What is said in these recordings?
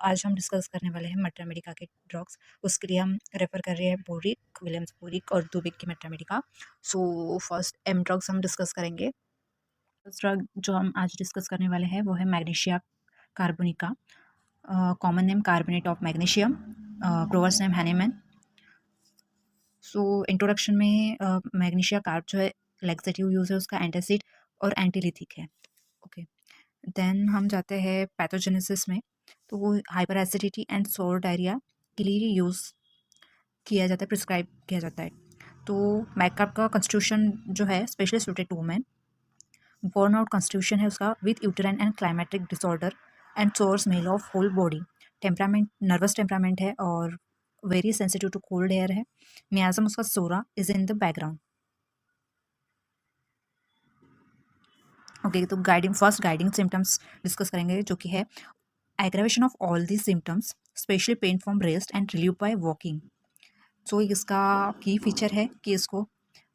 आज हम डिस्कस करने वाले हैं मटर मेडिका के ड्रग्स। उसके लिए हम रेफ़र कर रहे हैं बोरिक, विलियम्स बोरिक और दुबिक की materia medica. So first m drugs हम डिस्कस करेंगे। फर्स्ट ड्रग जो हम आज डिस्कस करने वाले हैं वो है magnesia carbonica, common name carbonate of magnesium, prover's name Hahnemann. So introduction में मैग्नीशिया कार्ब जो है लैक्सेटिव यूज़ है उसका, एंटासिड और एंटीलिथिक है। ओके, देन हम जाते हैं पैथोजेनेसिस में। तो वो हाइपर एसिडिटी एंड सोर डायरिया के लिए यूज़ किया जाता है, प्रिस्क्राइब किया जाता है। तो मैकअप का कॉन्स्टिट्यूशन जो है specially suited to women. Born out constitution है उसका with uterine and climacteric disorder and sour smell of whole body. Temperament nervous temperament है और very sensitive to cold air है। मियाजम उसका psora is in the background. Okay, तो first guiding symptoms discuss करेंगे जो कि है aggravation of all the symptoms, specially pain from rest and relieved by walking. So इसका की फीचर है कि इसको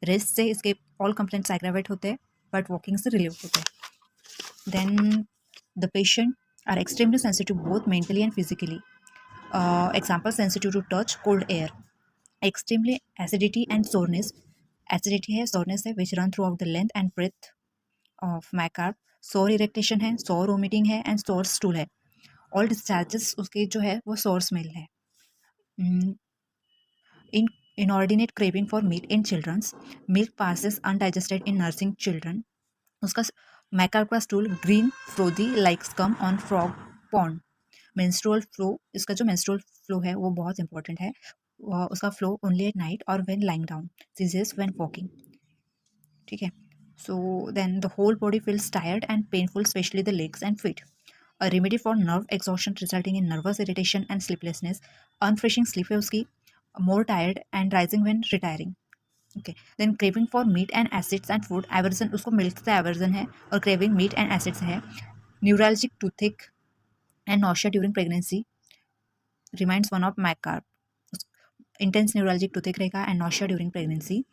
रेस्ट से इसके ऑल कंप्लेंट्स एग्रावेट होते हैं बट वॉकिंग से रिलीव होते हैं। Then the patient are extremely sensitive both mentally and physically. Example sensitive to touch, cold air. Extremely acidity and sourness, acidity है, सोरनेस है which run through out the length and breadth of Mag carb. Sour eructation है, सोर vomiting है and सोर stool है। All discharges उसके जो है वो सोर स्मेल है। इन inordinate craving for meat in children's, milk passes undigested in nursing children। उसका मैकार का stool green frothy like scum on frog pond. Menstrual flow, इसका जो मेंस्ट्रुअल फ्लो है वो बहुत इंपॉर्टेंट है। उसका फ्लो ओनली एट नाइट और when lying down, ceases when walking. ठीक है, so then the whole body feels tired and painful, especially the legs and feet. A remedy for nerve exhaustion resulting in nervous irritation and sleeplessness। Unfreshing sleep है उसकी, more tired and rising when retiring। Okay, then craving for meat and acids and food, aversion उसको milk से aversion है और craving meat and acids है। Neuralgic toothache and nausea during pregnancy reminds one of Mag carb. Intense neuralgic toothache रहेगा and nausea during pregnancy.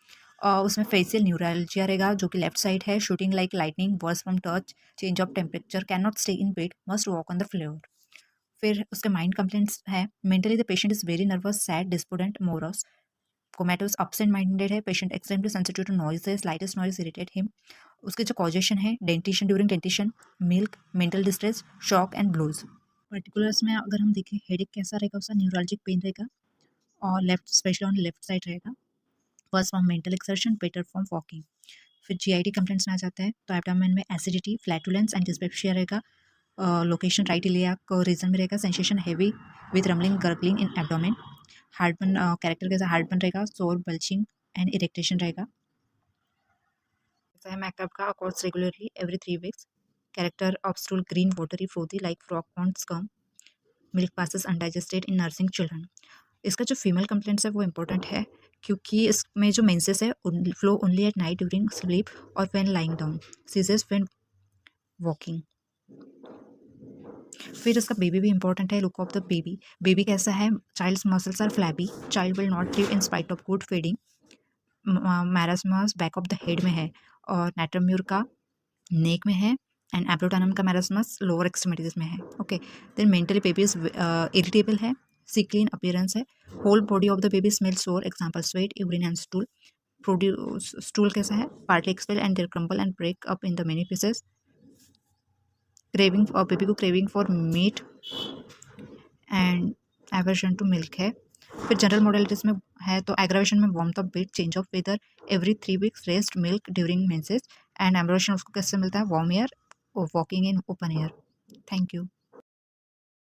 उसमें facial neuralgia रहेगा जो कि लेफ्ट साइड है, shooting like lightning, worse from touch, change of temperature, can not stay in bed, must walk on the floor. फिर उसके mind complaints है, mentally the patient is very nervous, sad, despondent, morose. Comatose absent minded है, patient extremely sensitive to noises, slightest noise irritate him. उसके जो causation है, dentition during dentition, milk, mental distress, shock and blues. Particulars में अगर हम देखें, headache कैसा रहेगा उसका, न्यूरल्जिक पेन रहेगा और left specially on left side रहेगा, worse from mental exertion, better from walking. फिर जीआईटी कंप्लेंट्स में आ जाता है तो एब्डोमेन में एसिडिटी, फ्लैटुलेंस एंड डिस्पेप्सिया रहेगा। लोकेशन राइट इलियाक रीजन में रहेगा। Sensation heavy with rumbling gurgling in abdomen. Heartburn character कैसा, हार्टबर्न रहेगा, सोर, बल्चिंग एंड इरेक्टेशन रहेगा। मैकअप का occurs regularly every 3 weeks. Character of stool green, watery, frothy like frock pond, scum. Milk passes undigested in nursing children. इसका जो female complaints है वो important है क्योंकि इसमें जो मेंसेस है flow only at night during sleep और when lying down, ceases when walking. फिर इसका बेबी भी इंपॉर्टेंट है। Look of the baby, baby कैसा है, child's muscles are flabby, child will not live in spite of good feeding. Marasmus back of the head में है और natrum mur का नेक में है एंड एब्लोटानम का मैरास्मस लोअर एक्सट्रीमिटीज में है। Okay, then mentally baby is irritable है, सिकली इन अपीयरेंस है। Whole body of the baby smell sour, example sweat, urine and stool. Produce stool कैसा है, partly expel and there crumble and break up in the many pieces. Craving और baby को craving for meat and aversion to milk है। फिर general modalities में है तो aggravation में warmth of bed, change of weather every 3 weeks, rest, milk during menses and amelioration उसको कैसे मिलता है, warm air, walking in open air. Thank you.